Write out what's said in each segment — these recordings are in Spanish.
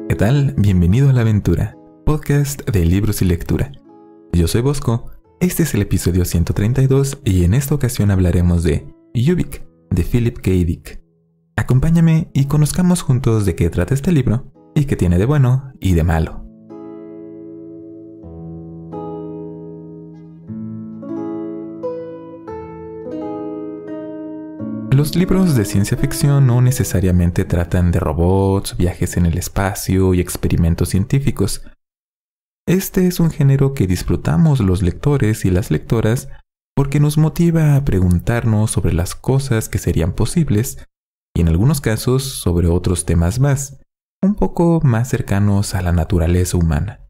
¿Qué tal? Bienvenido a La Aventura, podcast de libros y lectura. Yo soy Bosco, este es el episodio 132 y en esta ocasión hablaremos de Ubik, de Philip K. Dick. Acompáñame y conozcamos juntos de qué trata este libro y qué tiene de bueno y de malo. Los libros de ciencia ficción no necesariamente tratan de robots, viajes en el espacio y experimentos científicos. Este es un género que disfrutamos los lectores y las lectoras porque nos motiva a preguntarnos sobre las cosas que serían posibles y en algunos casos sobre otros temas más, un poco más cercanos a la naturaleza humana.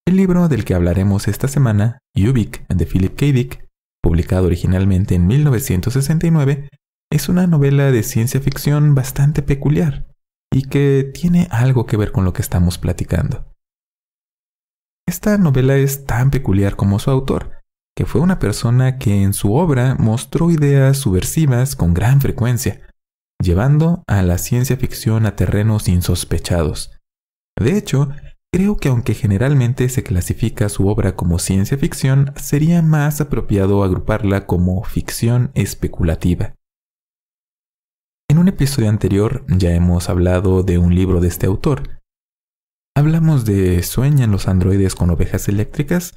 El libro del que hablaremos esta semana, Ubik, de Philip K. Dick, publicado originalmente en 1969, es una novela de ciencia ficción bastante peculiar y que tiene algo que ver con lo que estamos platicando. Esta novela es tan peculiar como su autor, que fue una persona que en su obra mostró ideas subversivas con gran frecuencia, llevando a la ciencia ficción a terrenos insospechados. De hecho, creo que aunque generalmente se clasifica su obra como ciencia ficción, sería más apropiado agruparla como ficción especulativa. En un episodio anterior ya hemos hablado de un libro de este autor. Hablamos de ¿Sueñan los androides con ovejas eléctricas?,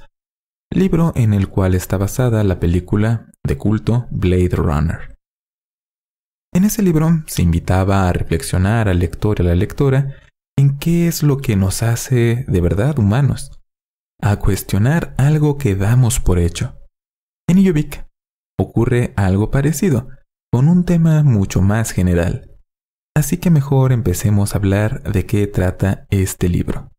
libro en el cual está basada la película de culto Blade Runner. En ese libro se invitaba a reflexionar al lector y a la lectora en qué es lo que nos hace de verdad humanos, a cuestionar algo que damos por hecho. En Ubik ocurre algo parecido, con un tema mucho más general. Así que mejor empecemos a hablar de qué trata este libro.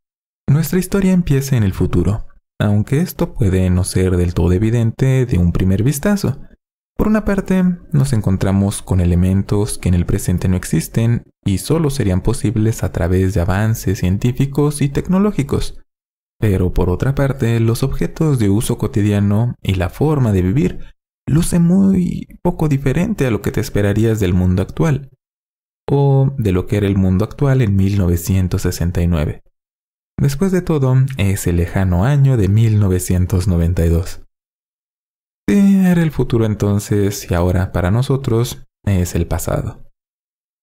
Nuestra historia empieza en el futuro, aunque esto puede no ser del todo evidente de un primer vistazo. Por una parte, nos encontramos con elementos que en el presente no existen y solo serían posibles a través de avances científicos y tecnológicos. Pero por otra parte, los objetos de uso cotidiano y la forma de vivir luce muy poco diferente a lo que te esperarías del mundo actual, o de lo que era el mundo actual en 1969. Después de todo, es el lejano año de 1992. Sí, era el futuro entonces y ahora para nosotros es el pasado.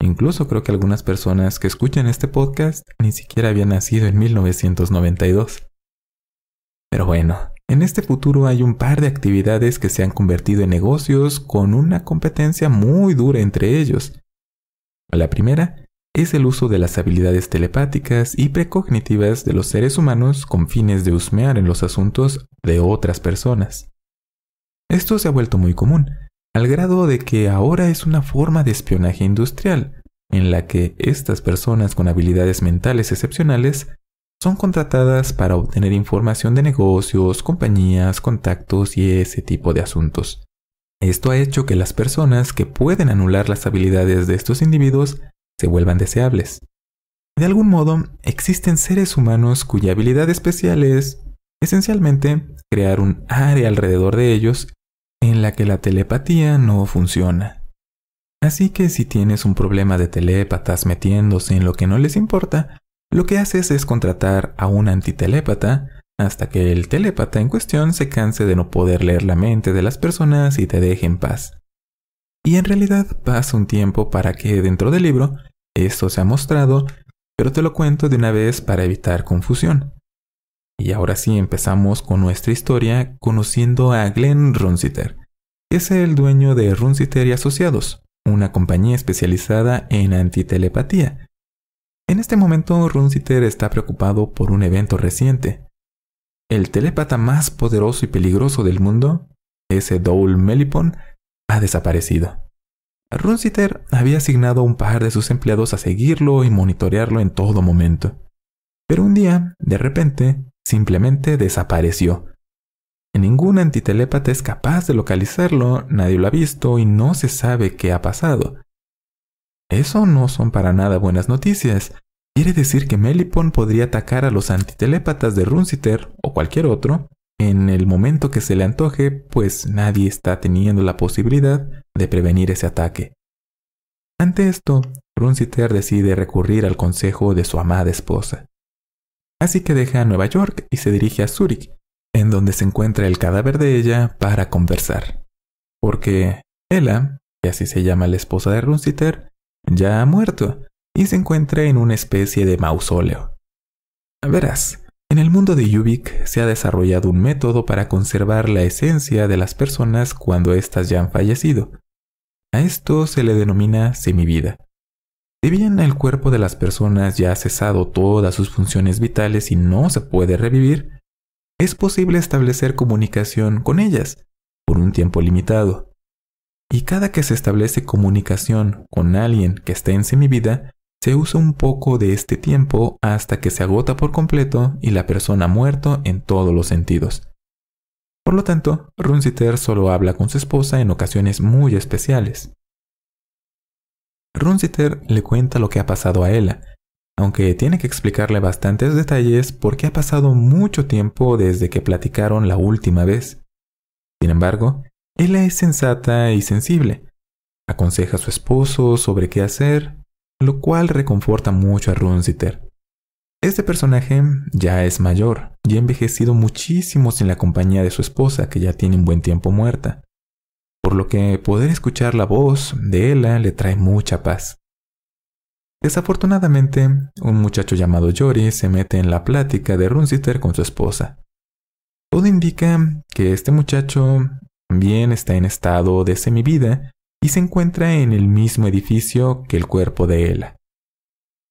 Incluso creo que algunas personas que escuchan este podcast ni siquiera habían nacido en 1992. Pero bueno, en este futuro hay un par de actividades que se han convertido en negocios con una competencia muy dura entre ellos. La primera es el uso de las habilidades telepáticas y precognitivas de los seres humanos con fines de husmear en los asuntos de otras personas. Esto se ha vuelto muy común, al grado de que ahora es una forma de espionaje industrial, en la que estas personas con habilidades mentales excepcionales son contratadas para obtener información de negocios, compañías, contactos y ese tipo de asuntos. Esto ha hecho que las personas que pueden anular las habilidades de estos individuos se vuelvan deseables. De algún modo, existen seres humanos cuya habilidad especial es, esencialmente, crear un área alrededor de ellos en la que la telepatía no funciona. Así que si tienes un problema de telépatas metiéndose en lo que no les importa, lo que haces es contratar a un antitelépata hasta que el telépata en cuestión se canse de no poder leer la mente de las personas y te deje en paz. Y en realidad pasa un tiempo para que dentro del libro esto se ha mostrado, pero te lo cuento de una vez para evitar confusión. Y ahora sí empezamos con nuestra historia conociendo a Glenn Runsiter, que es el dueño de Runsiter y Asociados, una compañía especializada en antitelepatía. En este momento, Runsiter está preocupado por un evento reciente. El telépata más poderoso y peligroso del mundo, ese Dol Melipon, ha desaparecido. Runsiter había asignado a un par de sus empleados a seguirlo y monitorearlo en todo momento. Pero un día, de repente, simplemente desapareció. Ningún antitelépata es capaz de localizarlo, nadie lo ha visto y no se sabe qué ha pasado. Eso no son para nada buenas noticias. Quiere decir que Melipon podría atacar a los antitelépatas de Runsiter o cualquier otro en el momento que se le antoje, pues nadie está teniendo la posibilidad de prevenir ese ataque. Ante esto, Runsiter decide recurrir al consejo de su amada esposa. Así que deja Nueva York y se dirige a Zúrich, en donde se encuentra el cadáver de ella para conversar. Porque Ella, que así se llama la esposa de Runsiter, ya ha muerto y se encuentra en una especie de mausoleo. Verás, en el mundo de Ubik se ha desarrollado un método para conservar la esencia de las personas cuando éstas ya han fallecido. A esto se le denomina semivida. Si bien el cuerpo de las personas ya ha cesado todas sus funciones vitales y no se puede revivir, es posible establecer comunicación con ellas por un tiempo limitado. Y cada que se establece comunicación con alguien que está en semivida, se usa un poco de este tiempo hasta que se agota por completo y la persona ha muerto en todos los sentidos. Por lo tanto, Runsiter solo habla con su esposa en ocasiones muy especiales. Runsiter le cuenta lo que ha pasado a Ella, aunque tiene que explicarle bastantes detalles porque ha pasado mucho tiempo desde que platicaron la última vez. Sin embargo, Ella es sensata y sensible. Aconseja a su esposo sobre qué hacer, lo cual reconforta mucho a Runsiter. Este personaje ya es mayor y ha envejecido muchísimo sin la compañía de su esposa, que ya tiene un buen tiempo muerta, por lo que poder escuchar la voz de Ella le trae mucha paz. Desafortunadamente, un muchacho llamado Yori se mete en la plática de Runsiter con su esposa. Todo indica que este muchacho también está en estado de semivida y se encuentra en el mismo edificio que el cuerpo de Ella.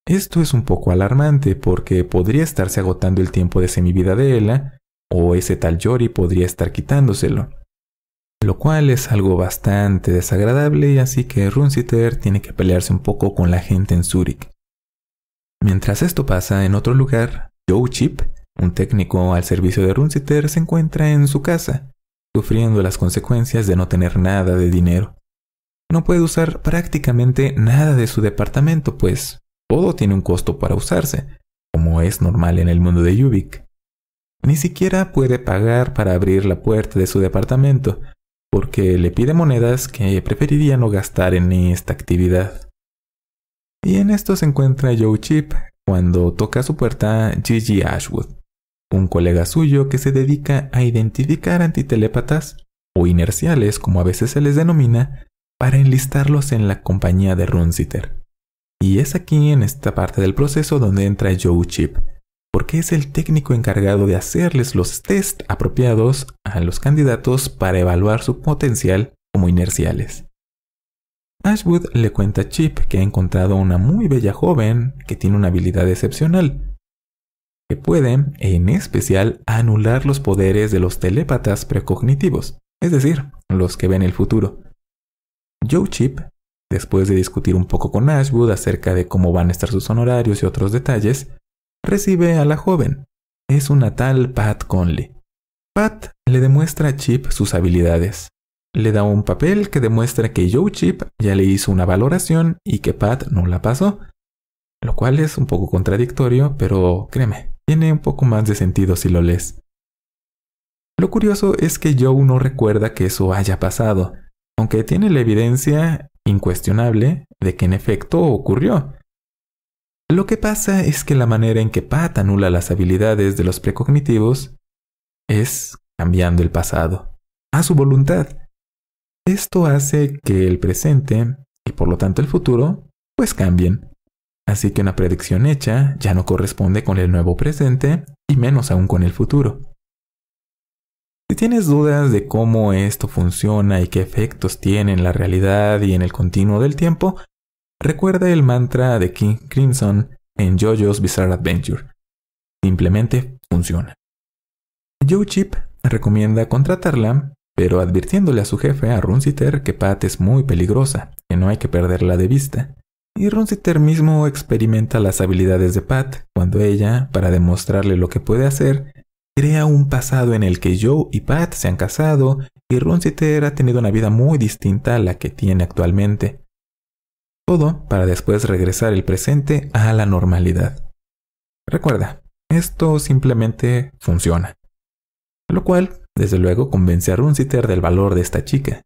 Esto es un poco alarmante porque podría estarse agotando el tiempo de semivida de Ella, o ese tal Yori podría estar quitándoselo, lo cual es algo bastante desagradable y así que Runsiter tiene que pelearse un poco con la gente en Zúrich. Mientras esto pasa en otro lugar, Joe Chip, un técnico al servicio de Runsiter, se encuentra en su casa, sufriendo las consecuencias de no tener nada de dinero. No puede usar prácticamente nada de su departamento, pues todo tiene un costo para usarse, como es normal en el mundo de Ubik. Ni siquiera puede pagar para abrir la puerta de su departamento, porque le pide monedas que preferiría no gastar en esta actividad. Y en esto se encuentra Joe Chip cuando toca a su puerta Gigi Ashwood, un colega suyo que se dedica a identificar antitelépatas, o inerciales como a veces se les denomina, para enlistarlos en la compañía de Runsiter. Y es aquí en esta parte del proceso donde entra Joe Chip, porque es el técnico encargado de hacerles los test apropiados a los candidatos para evaluar su potencial como inerciales. Ashwood le cuenta a Chip que ha encontrado una muy bella joven que tiene una habilidad excepcional, que puede, en especial, anular los poderes de los telépatas precognitivos, es decir, los que ven el futuro. Joe Chip, después de discutir un poco con Ashwood acerca de cómo van a estar sus honorarios y otros detalles, recibe a la joven. Es una tal Pat Conley. Pat le demuestra a Chip sus habilidades. Le da un papel que demuestra que Joe Chip ya le hizo una valoración y que Pat no la pasó, lo cual es un poco contradictorio, pero créeme, tiene un poco más de sentido si lo lees. Lo curioso es que Joe no recuerda que eso haya pasado, aunque tiene la evidencia incuestionable de que en efecto ocurrió. Lo que pasa es que la manera en que Pat anula las habilidades de los precognitivos es cambiando el pasado, a su voluntad. Esto hace que el presente, y por lo tanto el futuro, pues cambien. Así que una predicción hecha ya no corresponde con el nuevo presente, y menos aún con el futuro. Si tienes dudas de cómo esto funciona y qué efectos tiene en la realidad y en el continuo del tiempo, recuerda el mantra de King Crimson en JoJo's Bizarre Adventure. Simplemente funciona. Joe Chip recomienda contratarla, pero advirtiéndole a su jefe, a Runsiter, que Pat es muy peligrosa, que no hay que perderla de vista. Y Runsiter mismo experimenta las habilidades de Pat cuando ella, para demostrarle lo que puede hacer, crea un pasado en el que Joe y Pat se han casado y Runsiter ha tenido una vida muy distinta a la que tiene actualmente. Todo para después regresar el presente a la normalidad. Recuerda, esto simplemente funciona. Lo cual, desde luego, convence a Runsiter del valor de esta chica.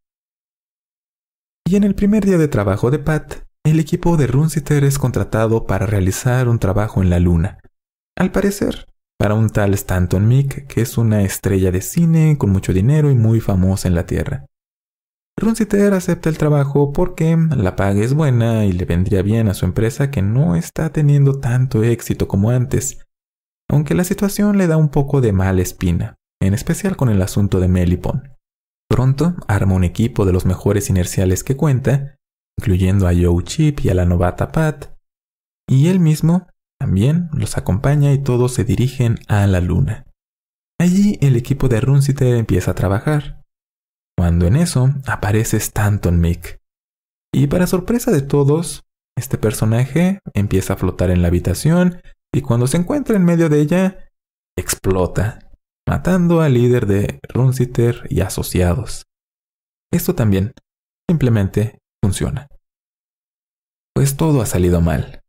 Y en el primer día de trabajo de Pat, el equipo de Runsiter es contratado para realizar un trabajo en la Luna. Al parecer, para un tal Stanton Meek, que es una estrella de cine con mucho dinero y muy famosa en la Tierra. Runsiter acepta el trabajo porque la paga es buena y le vendría bien a su empresa, que no está teniendo tanto éxito como antes, aunque la situación le da un poco de mala espina, en especial con el asunto de Melipon. Pronto arma un equipo de los mejores inerciales que cuenta, incluyendo a Joe Chip y a la novata Pat, y él mismo también los acompaña y todos se dirigen a la Luna. Allí el equipo de Runsiter empieza a trabajar, cuando en eso aparece Stanton Meek. Y para sorpresa de todos, este personaje empieza a flotar en la habitación y cuando se encuentra en medio de ella, explota, matando al líder de Runsiter y asociados. Esto también simplemente funciona. Pues todo ha salido mal.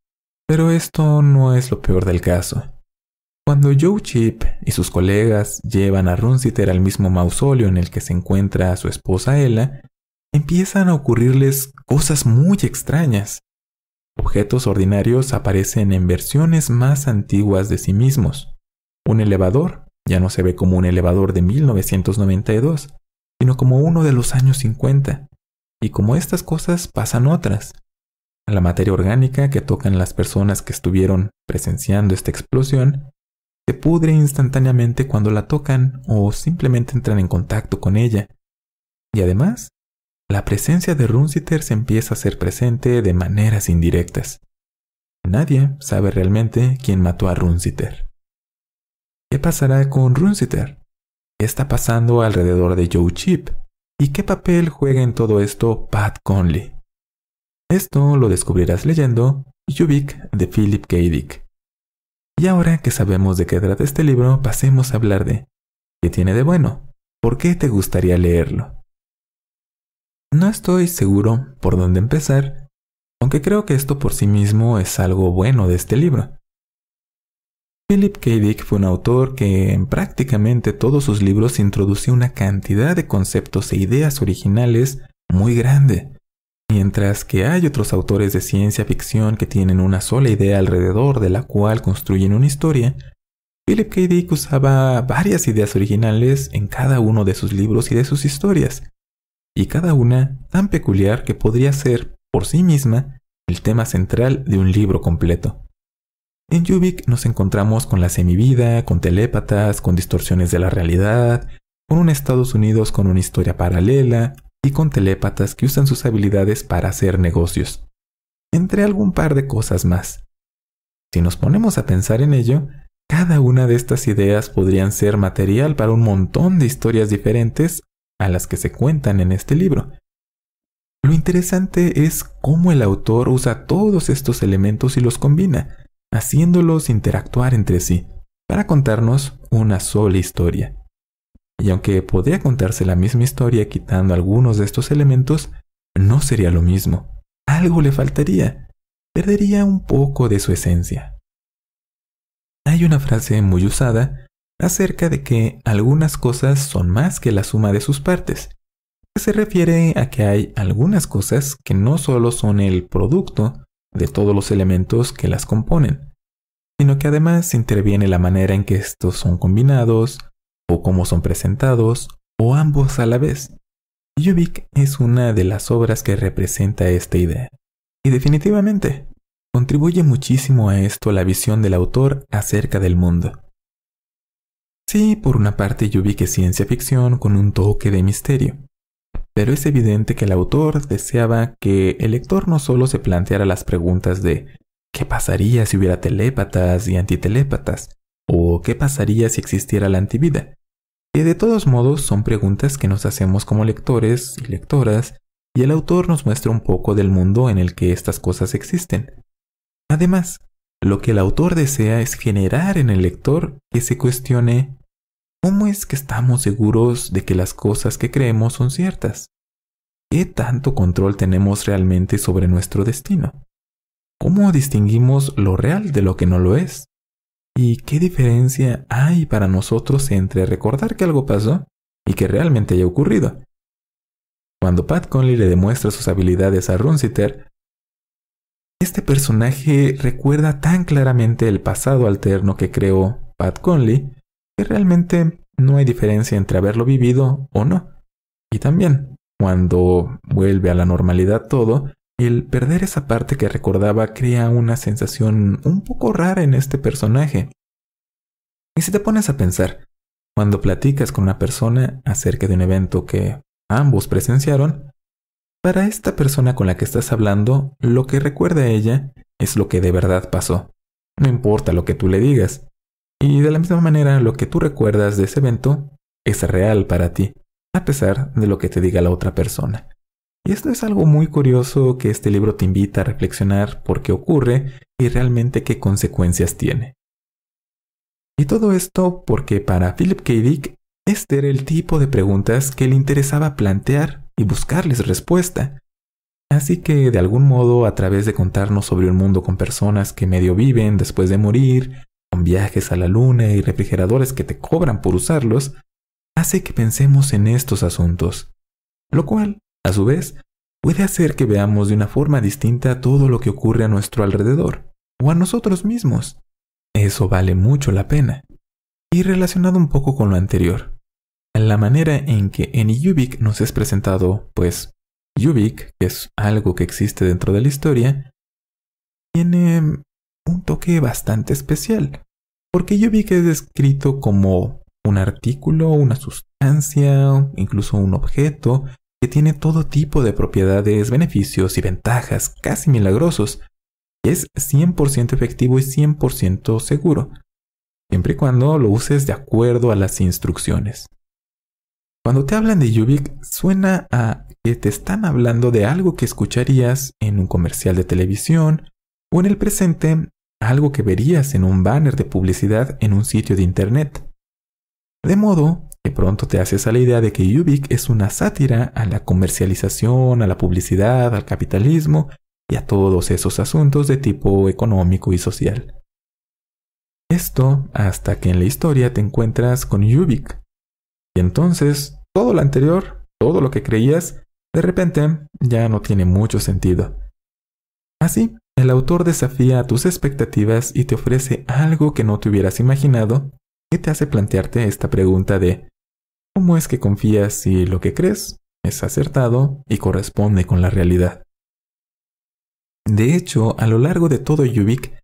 Pero esto no es lo peor del caso. Cuando Joe Chip y sus colegas llevan a Runsiter al mismo mausoleo en el que se encuentra su esposa Ella, empiezan a ocurrirles cosas muy extrañas. Objetos ordinarios aparecen en versiones más antiguas de sí mismos. Un elevador ya no se ve como un elevador de 1992, sino como uno de los años 50. Y como estas cosas pasan otras. La materia orgánica que tocan las personas que estuvieron presenciando esta explosión se pudre instantáneamente cuando la tocan o simplemente entran en contacto con ella. Y además, la presencia de Runsiter se empieza a hacer presente de maneras indirectas. Nadie sabe realmente quién mató a Runsiter. ¿Qué pasará con Runsiter? ¿Qué está pasando alrededor de Joe Chip? ¿Y qué papel juega en todo esto Pat Conley? Esto lo descubrirás leyendo Yuvik de Philip K. Dick. Y ahora que sabemos de qué trata este libro, pasemos a hablar de ¿qué tiene de bueno? ¿Por qué te gustaría leerlo? No estoy seguro por dónde empezar, aunque creo que esto por sí mismo es algo bueno de este libro. Philip K. Dick fue un autor que en prácticamente todos sus libros introdució una cantidad de conceptos e ideas originales muy grande. Mientras que hay otros autores de ciencia ficción que tienen una sola idea alrededor de la cual construyen una historia, Philip K. Dick usaba varias ideas originales en cada uno de sus libros y de sus historias, y cada una tan peculiar que podría ser, por sí misma, el tema central de un libro completo. En Yuvik nos encontramos con la semivida, con telépatas, con distorsiones de la realidad, con un Estados Unidos con una historia paralela, y con telépatas que usan sus habilidades para hacer negocios, entre algún par de cosas más. Si nos ponemos a pensar en ello, cada una de estas ideas podrían ser material para un montón de historias diferentes a las que se cuentan en este libro. Lo interesante es cómo el autor usa todos estos elementos y los combina, haciéndolos interactuar entre sí, para contarnos una sola historia. Y aunque podría contarse la misma historia quitando algunos de estos elementos, no sería lo mismo. Algo le faltaría. Perdería un poco de su esencia. Hay una frase muy usada acerca de que algunas cosas son más que la suma de sus partes, que se refiere a que hay algunas cosas que no solo son el producto de todos los elementos que las componen, sino que además interviene la manera en que estos son combinados, o cómo son presentados, o ambos a la vez. Yuvik es una de las obras que representa esta idea. Y definitivamente, contribuye muchísimo a esto la visión del autor acerca del mundo. Sí, por una parte Yuvik es ciencia ficción con un toque de misterio. Pero es evidente que el autor deseaba que el lector no solo se planteara las preguntas de ¿qué pasaría si hubiera telépatas y antitelépatas? ¿O qué pasaría si existiera la antivida? Que de todos modos son preguntas que nos hacemos como lectores y lectoras, y el autor nos muestra un poco del mundo en el que estas cosas existen. Además, lo que el autor desea es generar en el lector que se cuestione ¿cómo es que estamos seguros de que las cosas que creemos son ciertas? ¿Qué tanto control tenemos realmente sobre nuestro destino? ¿Cómo distinguimos lo real de lo que no lo es? ¿Y qué diferencia hay para nosotros entre recordar que algo pasó y que realmente haya ocurrido? Cuando Pat Conley le demuestra sus habilidades a Runsiter, Este personaje recuerda tan claramente el pasado alterno que creó Pat Conley que realmente no hay diferencia entre haberlo vivido o no. Y también, cuando vuelve a la normalidad todo, el perder esa parte que recordaba crea una sensación un poco rara en este personaje. Y si te pones a pensar, cuando platicas con una persona acerca de un evento que ambos presenciaron, para esta persona con la que estás hablando, lo que recuerda a ella es lo que de verdad pasó. No importa lo que tú le digas. Y de la misma manera, lo que tú recuerdas de ese evento es real para ti, a pesar de lo que te diga la otra persona. Y esto es algo muy curioso que este libro te invita a reflexionar por qué ocurre y realmente qué consecuencias tiene. Y todo esto porque para Philip K. Dick, este era el tipo de preguntas que le interesaba plantear y buscarles respuesta. Así que, de algún modo, a través de contarnos sobre un mundo con personas que medio viven después de morir, con viajes a la luna y refrigeradores que te cobran por usarlos, hace que pensemos en estos asuntos, lo cual, a su vez, puede hacer que veamos de una forma distinta todo lo que ocurre a nuestro alrededor, o a nosotros mismos. Eso vale mucho la pena. Y relacionado un poco con lo anterior, la manera en que en Ubik nos es presentado, pues, Ubik, que es algo que existe dentro de la historia, tiene un toque bastante especial, porque Ubik es descrito como un artículo, una sustancia, incluso un objeto, que tiene todo tipo de propiedades, beneficios y ventajas casi milagrosos, y es 100% efectivo y 100% seguro, siempre y cuando lo uses de acuerdo a las instrucciones. Cuando te hablan de Ubik, suena a que te están hablando de algo que escucharías en un comercial de televisión o en el presente, algo que verías en un banner de publicidad en un sitio de internet. De modo que pronto te haces a la idea de que Ubik es una sátira a la comercialización, a la publicidad, al capitalismo y a todos esos asuntos de tipo económico y social. Esto hasta que en la historia te encuentras con Ubik. Y entonces, todo lo anterior, todo lo que creías, de repente ya no tiene mucho sentido. Así, el autor desafía tus expectativas y te ofrece algo que no te hubieras imaginado, que te hace plantearte esta pregunta de ¿cómo es que confías si lo que crees es acertado y corresponde con la realidad? De hecho, a lo largo de todo Ubik,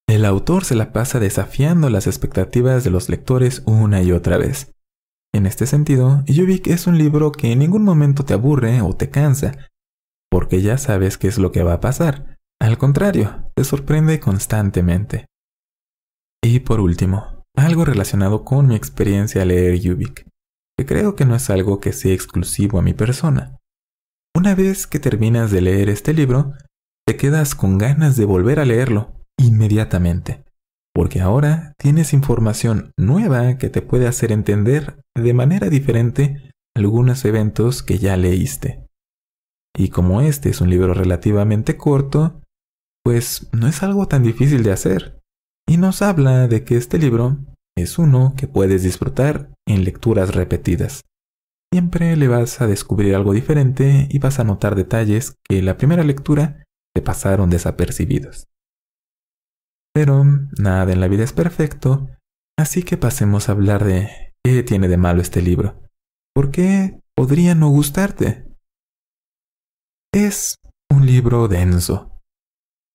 el autor se la pasa desafiando las expectativas de los lectores una y otra vez. En este sentido, Ubik es un libro que en ningún momento te aburre o te cansa, porque ya sabes qué es lo que va a pasar. Al contrario, te sorprende constantemente. Y por último, algo relacionado con mi experiencia al leer Ubik, que creo que no es algo que sea exclusivo a mi persona. Una vez que terminas de leer este libro, te quedas con ganas de volver a leerlo inmediatamente, porque ahora tienes información nueva que te puede hacer entender de manera diferente algunos eventos que ya leíste. Y como este es un libro relativamente corto, pues no es algo tan difícil de hacer. Y nos habla de que este libro es uno que puedes disfrutar en lecturas repetidas. Siempre le vas a descubrir algo diferente y vas a notar detalles que en la primera lectura te pasaron desapercibidos. Pero nada en la vida es perfecto, así que pasemos a hablar de qué tiene de malo este libro. ¿Por qué podría no gustarte? Es un libro denso.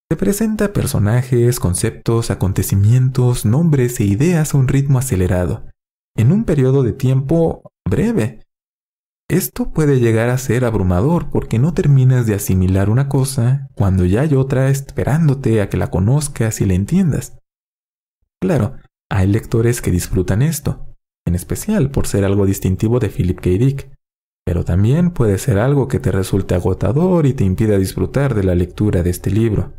Te presenta personajes, conceptos, acontecimientos, nombres e ideas a un ritmo acelerado, en un periodo de tiempo breve. Esto puede llegar a ser abrumador porque no terminas de asimilar una cosa cuando ya hay otra esperándote a que la conozcas y la entiendas. Claro, hay lectores que disfrutan esto, en especial por ser algo distintivo de Philip K. Dick, pero también puede ser algo que te resulte agotador y te impida disfrutar de la lectura de este libro.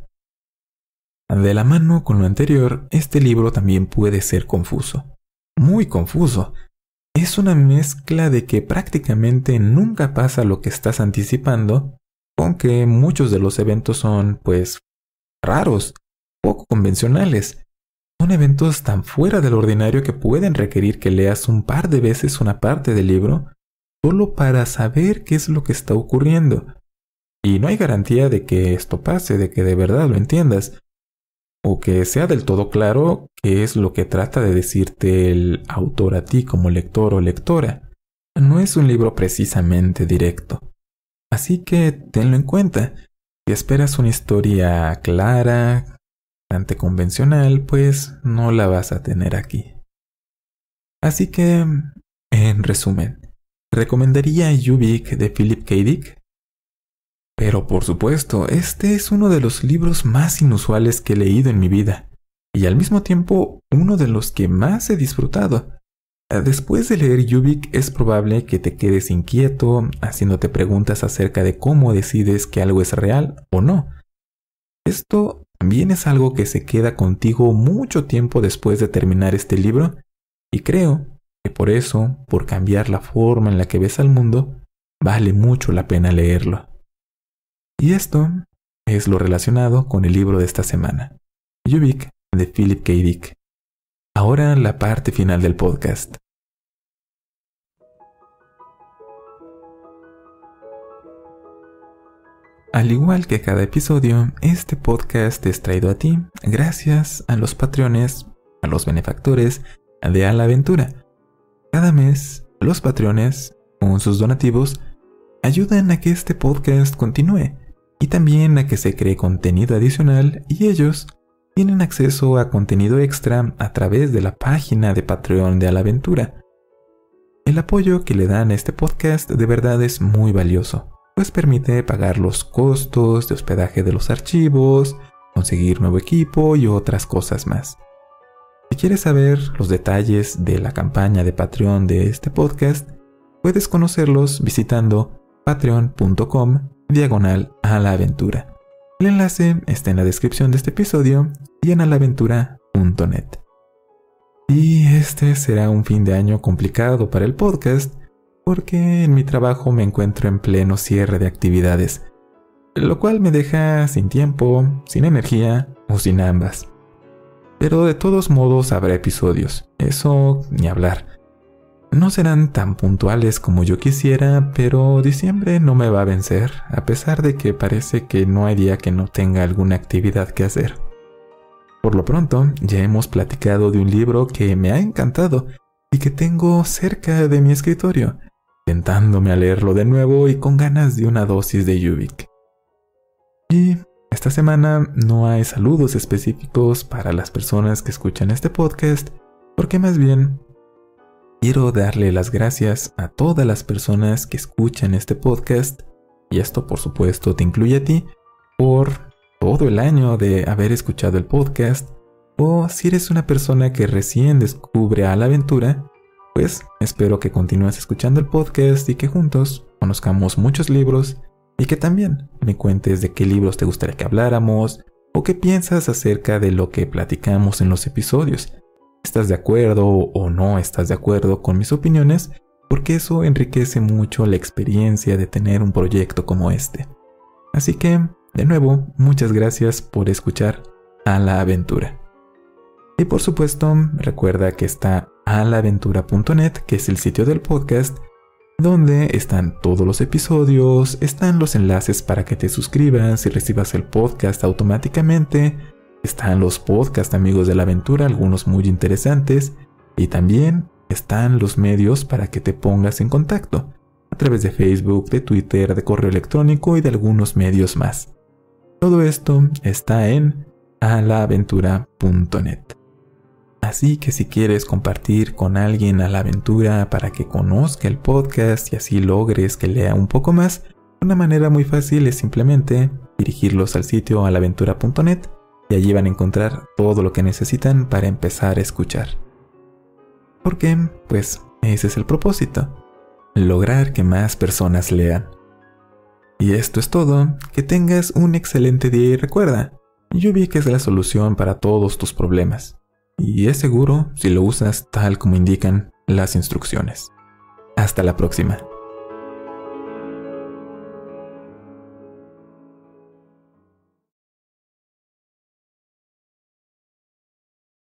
De la mano con lo anterior, este libro también puede ser confuso, muy confuso. Es una mezcla de que prácticamente nunca pasa lo que estás anticipando, aunque muchos de los eventos son, pues, raros, poco convencionales. Son eventos tan fuera del ordinario que pueden requerir que leas un par de veces una parte del libro solo para saber qué es lo que está ocurriendo. Y no hay garantía de que esto pase, de que de verdad lo entiendas, o que sea del todo claro qué es lo que trata de decirte el autor a ti como lector o lectora. No es un libro precisamente directo. Así que tenlo en cuenta. Si esperas una historia clara, bastante convencional, pues no la vas a tener aquí. Así que, en resumen, ¿recomendaría Ubik de Philip K. Dick? Pero por supuesto, este es uno de los libros más inusuales que he leído en mi vida, y al mismo tiempo uno de los que más he disfrutado. Después de leer Ubik es probable que te quedes inquieto, haciéndote preguntas acerca de cómo decides que algo es real o no. Esto también es algo que se queda contigo mucho tiempo después de terminar este libro, y creo que por eso, por cambiar la forma en la que ves al mundo, vale mucho la pena leerlo. Y esto es lo relacionado con el libro de esta semana, Ubik de Philip K. Dick. Ahora la parte final del podcast. Al igual que cada episodio, este podcast es traído a ti gracias a los patrones, a los benefactores de A la Aventura. Cada mes, los patrones, con sus donativos, ayudan a que este podcast continúe y también a que se cree contenido adicional, y ellos tienen acceso a contenido extra a través de la página de Patreon de A la Aventura. El apoyo que le dan a este podcast de verdad es muy valioso, pues permite pagar los costos de hospedaje de los archivos, conseguir nuevo equipo y otras cosas más. Si quieres saber los detalles de la campaña de Patreon de este podcast, puedes conocerlos visitando patreon.com/alaaventura. El enlace está en la descripción de este episodio y en alaaventura.net. Y este será un fin de año complicado para el podcast, porque en mi trabajo me encuentro en pleno cierre de actividades, lo cual me deja sin tiempo, sin energía o sin ambas. Pero de todos modos habrá episodios, eso ni hablar. No serán tan puntuales como yo quisiera, pero diciembre no me va a vencer, a pesar de que parece que no hay día que no tenga alguna actividad que hacer. Por lo pronto, ya hemos platicado de un libro que me ha encantado y que tengo cerca de mi escritorio, tentándome a leerlo de nuevo y con ganas de una dosis de Ubik. Y esta semana no hay saludos específicos para las personas que escuchan este podcast, porque más bien quiero darle las gracias a todas las personas que escuchan este podcast, y esto por supuesto te incluye a ti, por todo el año de haber escuchado el podcast, o si eres una persona que recién descubre A la Aventura, pues espero que continúes escuchando el podcast y que juntos conozcamos muchos libros, y que también me cuentes de qué libros te gustaría que habláramos, o qué piensas acerca de lo que platicamos en los episodios. ¿Estás de acuerdo o no estás de acuerdo con mis opiniones? Porque eso enriquece mucho la experiencia de tener un proyecto como este. Así que, de nuevo, muchas gracias por escuchar A la Aventura. Y por supuesto, recuerda que está alaaventura.net, que es el sitio del podcast, donde están todos los episodios, están los enlaces para que te suscribas y recibas el podcast automáticamente, están los podcasts Amigos de la Aventura, algunos muy interesantes, y también están los medios para que te pongas en contacto, a través de Facebook, de Twitter, de correo electrónico y de algunos medios más. Todo esto está en alaaventura.net. Así que si quieres compartir con alguien A la Aventura para que conozca el podcast y así logres que lea un poco más, una manera muy fácil es simplemente dirigirlos al sitio alaaventura.net y allí van a encontrar todo lo que necesitan para empezar a escuchar. Porque, pues, ese es el propósito, lograr que más personas lean. Y esto es todo, que tengas un excelente día y recuerda, Ubik es la solución para todos tus problemas. Y es seguro si lo usas tal como indican las instrucciones. Hasta la próxima.